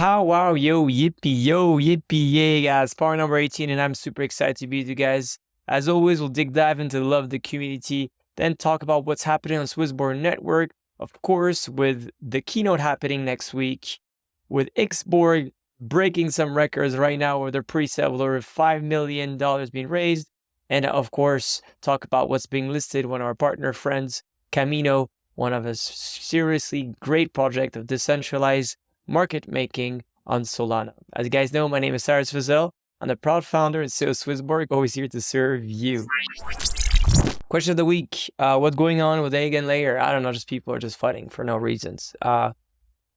Wow, yo, yippee, yay, guys. Part number 18, and I'm super excited to be with you guys. As always, we'll dive into the love of the community, then talk about what's happening on SwissBorg network, of course, with the keynote happening next week, with XBorg breaking some records right now with their pre-sale over $5 million being raised, and of course, talk about what's being listed, one of our partner friends, Camino, one of a seriously great project of decentralized market making on Solana. As you guys know, my name is Presale. I'm the proud founder and CEO of SwissBorg, always here to serve you. Question of the week, what's going on with Eigenlayer? I don't know, just people are just fighting for no reasons.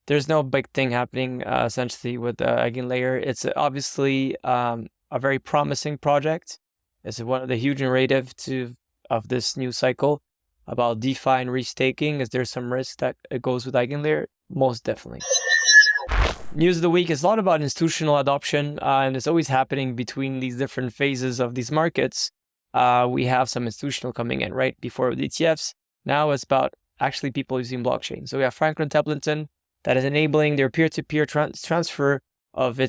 There's no big thing happening essentially with Eigenlayer. It's obviously a very promising project. It's one of the huge narrative of this new cycle about DeFi and restaking. Is there some risk that it goes with Eigenlayer? Most definitely. News of the week is a lot about institutional adoption, and it's always happening between these different phases of these markets. We have some institutional coming in, right? Before with ETFs, now it's about actually people using blockchain. So we have Franklin Templeton that is enabling their peer-to-peer transfer of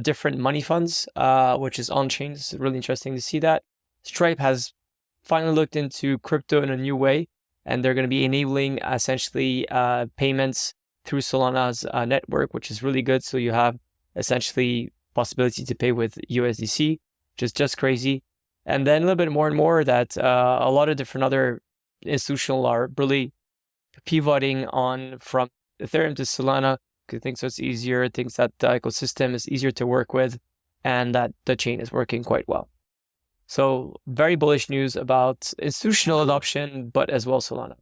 different money funds, which is on-chain. It's really interesting to see that. Stripe has finally looked into crypto in a new way, and they're going to be enabling essentially payments through Solana's network, which is really good. So you have essentially possibility to pay with USDC, which is just crazy. And then a little bit more and more that a lot of different other institutional are really pivoting on from Ethereum to Solana because they think so it's easier, thinks that the ecosystem is easier to work with, and that the chain is working quite well. So very bullish news about institutional adoption, but as well Solana.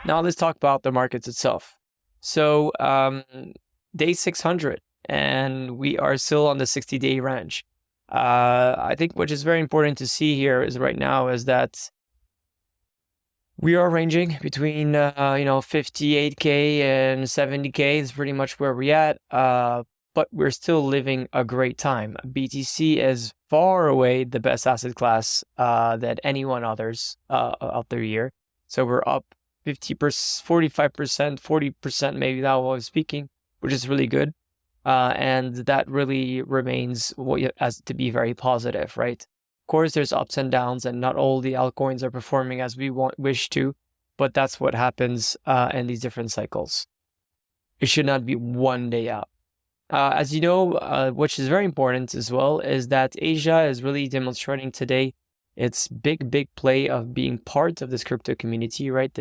Now let's talk about the markets itself. So day 600, and we are still on the 60-day range. I think which is very important to see here is right now is that we are ranging between 58K and 70K is pretty much where we're at. But we're still living a great time. BTC is far away the best asset class than anyone others out there here. So we're up 50%, 45%, 40% maybe now while I'm speaking, which is really good. And that really remains as to be very positive, right? Of course, there's ups and downs, and not all the altcoins are performing as we wish to, but that's what happens in these different cycles. It should not be one day out. As you know, which is very important as well, is that Asia is really demonstrating today its big play of being part of this crypto community, right?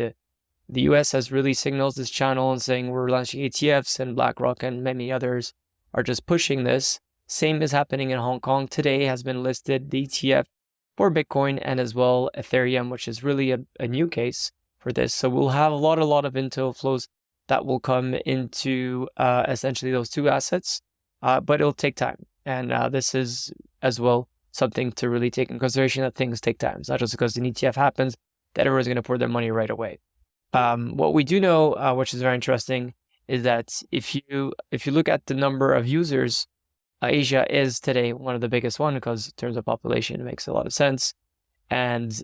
The US has really signaled this channel and saying we're launching ETFs, and BlackRock and many others are just pushing this. Same is happening in Hong Kong. Today has been listed the ETF for Bitcoin and as well Ethereum, which is really a new case for this. So we'll have a lot of intel flows that will come into essentially those two assets, but it'll take time. And this is as well something to really take in consideration, that things take time. It's not just because an ETF happens that everyone's going to pour their money right away. What we do know, which is very interesting, is that if you look at the number of users, Asia is today one of the biggest one because in terms of population, it makes a lot of sense. And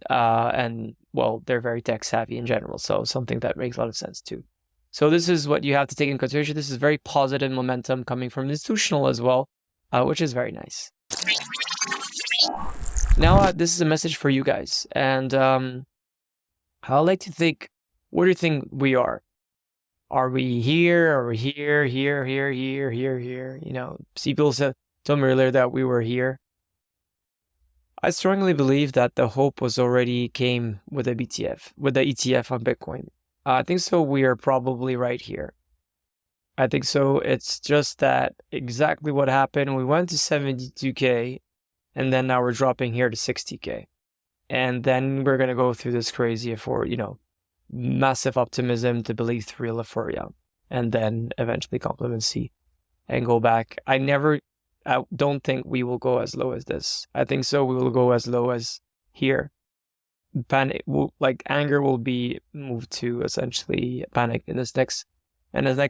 well, they're very tech savvy in general. So something that makes a lot of sense too. So this is what you have to take in consideration. This is very positive momentum coming from institutional as well, which is very nice. Now, this is a message for you guys. And I like to think, what do you think we are? Are we here? Are we here? You know, people told me earlier that we were here. I strongly believe that the hope was already came with the ETF on Bitcoin. I think so. We are probably right here. I think so. It's just that exactly what happened. We went to 72K, and then now we're dropping here to 60K. And then we're going to go through this crazy massive optimism to believe through euphoria, and then eventually complement C and go back. I don't think we will go as low as this. I think so. We will go as low as here. Panic, anger will be moved to essentially panic in this next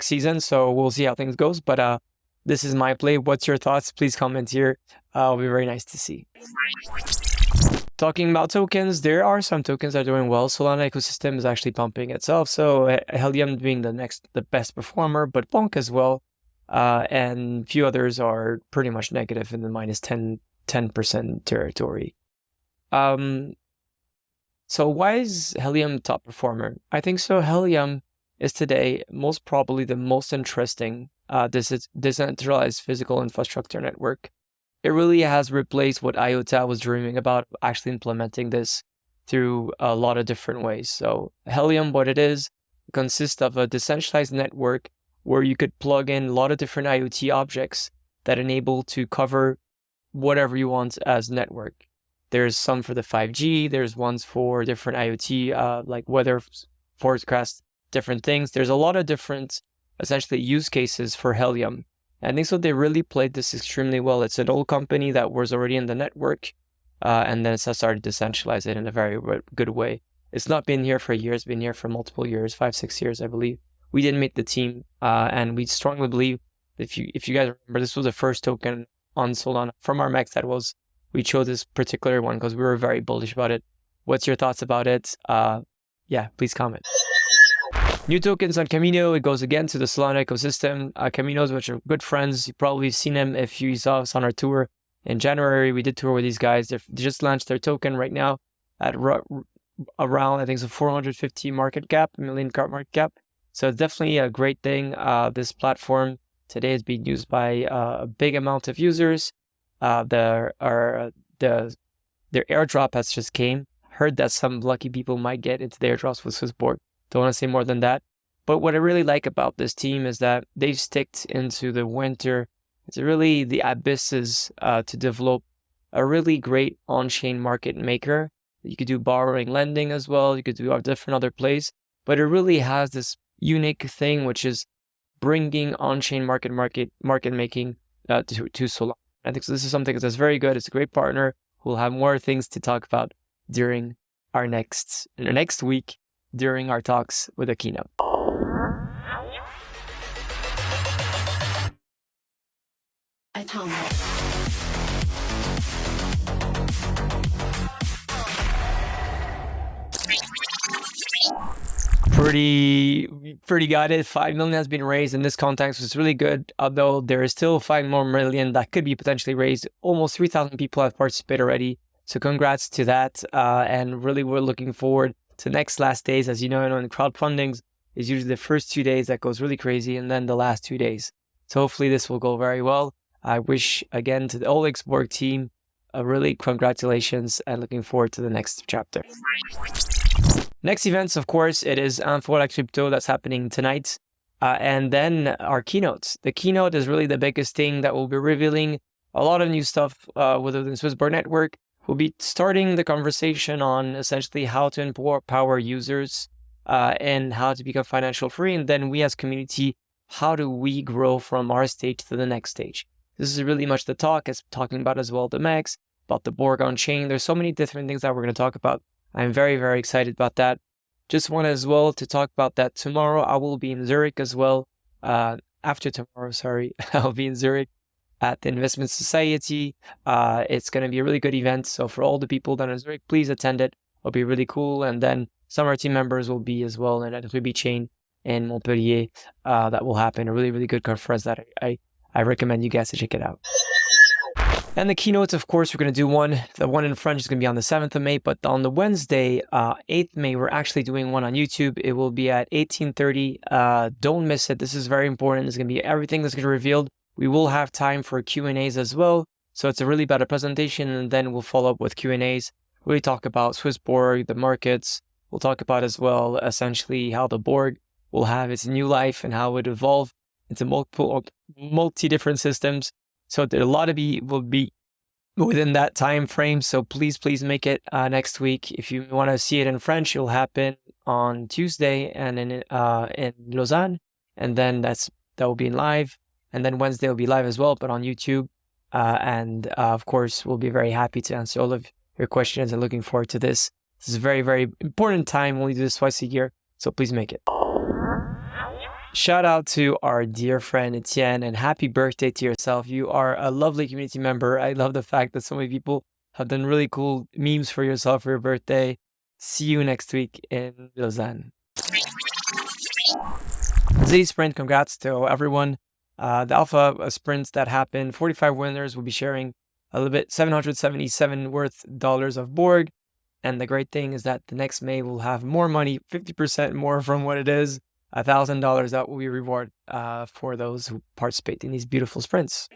season. So we'll see how things goes. But this is my play. What's your thoughts? Please comment here. It'll be very nice to see. Talking about tokens, there are some tokens that are doing well. Solana ecosystem is actually pumping itself. So Helium being the best performer, but Bonk as well. And a few others are pretty much negative in the minus 10% territory. So why is Helium top performer? I think so. Helium is today most probably the most interesting decentralized physical infrastructure network. It really has replaced what IOTA was dreaming about, actually implementing this through a lot of different ways. So Helium, what it is, consists of a decentralized network where you could plug in a lot of different IoT objects that enable to cover whatever you want as network. There's some for the 5G, there's ones for different IoT, like weather forecast, different things. There's a lot of different, essentially, use cases for Helium. And I think so they really played this extremely well. It's an old company that was already in the network, and then it's started to decentralize it in a very good way. It's not been here for years, it's been here for multiple years, 5-6 years, I believe. We didn't make the team, and we strongly believe, if you guys remember, this was the first token on Solana from our LMAX we chose this particular one because we were very bullish about it. What's your thoughts about it? Yeah, please comment. New tokens on Camino, it goes again to the Solana ecosystem. Camino's, which are good friends. You've probably seen them if you saw us on our tour in January. We did tour with these guys. They just launched their token right now at around, I think it's a 450 market cap, $1 million market cap. So it's definitely a great thing. This platform today is being used by a big amount of users. Their airdrop has just came. Heard that some lucky people might get into the airdrops with SwissBorg. Don't want to say more than that. But what I really like about this team is that they've sticked into the winter. It's really the abysses to develop a really great on-chain market maker. You could do borrowing, lending as well. You could do a different other place. But it really has this unique thing, which is bringing on-chain market making to Solana. I think so this is something that's very good. It's a great partner. We'll have more things to talk about during our next week, during our talks with a keynote. Pretty got it. 5 million has been raised in this context, which is really good. Although there is still 5 more million that could be potentially raised. Almost 3,000 people have participated already. So congrats to that. And really, we're looking forward to next last days. As you know, in crowdfundings is usually the first 2 days that goes really crazy, and then the last 2 days. So hopefully this will go very well. I wish again to the whole XBorg team a really congratulations, and looking forward to the next chapter. Next events, of course, it is Amphora Crypto that's happening tonight. And then our keynotes. The keynote is really the biggest thing that will be revealing a lot of new stuff within the SwissBorg network. We'll be starting the conversation on essentially how to empower users and how to become financial free. And then we as community, how do we grow from our stage to the next stage? This is really much the talk. It's talking about as well the LMAX, about the Borg on chain. There's so many different things that we're going to talk about. I'm very, very excited about that. Just want as well to talk about that tomorrow. I will be in Zurich as well. After tomorrow, sorry, I'll be in Zurich at the Investment Society. It's going to be a really good event. So for all the people that are in Zurich, please attend it. It'll be really cool. And then some of our team members will be as well in at Ruby Chain in Montpellier. That will happen. A really, really good conference that I recommend you guys to check it out. And the keynotes, of course, we're going to do one. The one in French is going to be on the 7th of May, but on the Wednesday, 8th May, we're actually doing one on YouTube. It will be at 18:30. Don't miss it. This is very important. It's going to be everything that's going to be revealed. We will have time for Q&As as well. So it's a really better presentation, and then we'll follow up with Q&As. We'll talk about SwissBorg, the markets. Will talk about as well, essentially, how the Borg will have its new life and how it evolve into multi different systems. So a lot of it will be within that time frame. So please make it next week. If you want to see it in French, it'll happen on Tuesday and in Lausanne, and then that will be in live. And then Wednesday will be live as well, but on YouTube. And of course, we'll be very happy to answer all of your questions and looking forward to this. This is a very, very important time. We only do this twice a year, so please make it. Shout out to our dear friend Etienne, and happy birthday to yourself. You are a lovely community member. I love the fact that so many people have done really cool memes for yourself for your birthday. See you next week in Lausanne. Z Sprint, congrats to everyone. The alpha sprints that happened, 45 winners will be sharing a little bit, $777 worth of Borg. And the great thing is that the next May will have more money, 50% more from what it is, $1,000 that will be reward for those who participate in these beautiful sprints.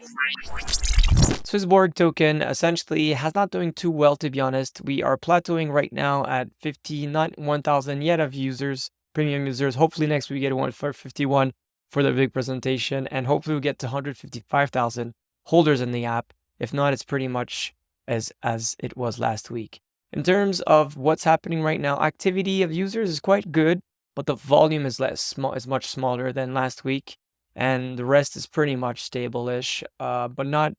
SwissBorg token essentially has not doing too well, to be honest. We are plateauing right now at 50, not 1,000 yet of users, premium users. Hopefully next week we get one for 51 for the big presentation, and hopefully we'll get to 155,000 holders in the app. If not, it's pretty much as it was last week. In terms of what's happening right now, activity of users is quite good, but the volume is much smaller than last week, and the rest is pretty much stable-ish, but not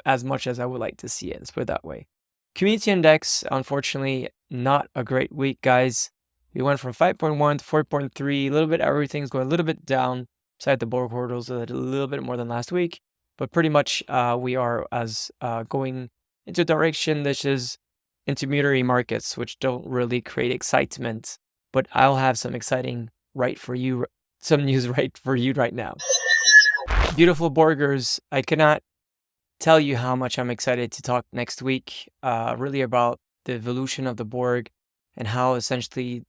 as much as I would like to see it. Let's put it that way. Community index, unfortunately, not a great week, guys. We went from 5.1 to 4.3. A little bit, everything's going a little bit down. Beside the Borg hurdles, a little bit more than last week, but pretty much we are going into a direction that is intermediary markets, which don't really create excitement. But I'll have some exciting some news right for you right now. Beautiful Borgers, I cannot tell you how much I'm excited to talk next week, really about the evolution of the Borg and how essentially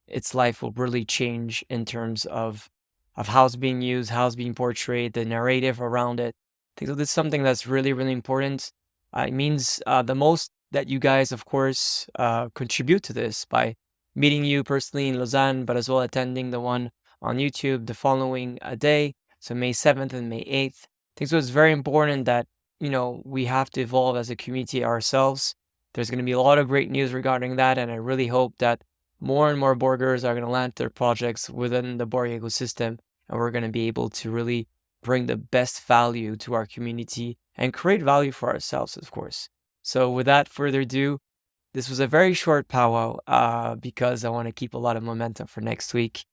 its life will really change in terms of how it's being used, how it's being portrayed, the narrative around it. I think this is something that's really, really important. It means the most that you guys, of course, contribute to this by meeting you personally in Lausanne, but as well attending the one on YouTube the following day, so May 7th and May 8th. I think so it's very important that, we have to evolve as a community ourselves. There's going to be a lot of great news regarding that, and I really hope that more and more Borgers are going to land their projects within the Borg ecosystem, and we're going to be able to really bring the best value to our community and create value for ourselves, of course. So without further ado, this was a very short powwow because I want to keep a lot of momentum for next week.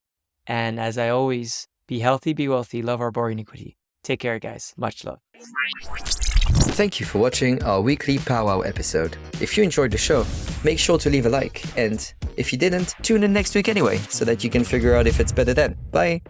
And as I always, be healthy, be wealthy, love our Borg equity. Take care, guys. Much love. Thank you for watching our weekly powwow episode. If you enjoyed the show, make sure to leave a like. And if you didn't, tune in next week anyway, so that you can figure out if it's better then. Bye!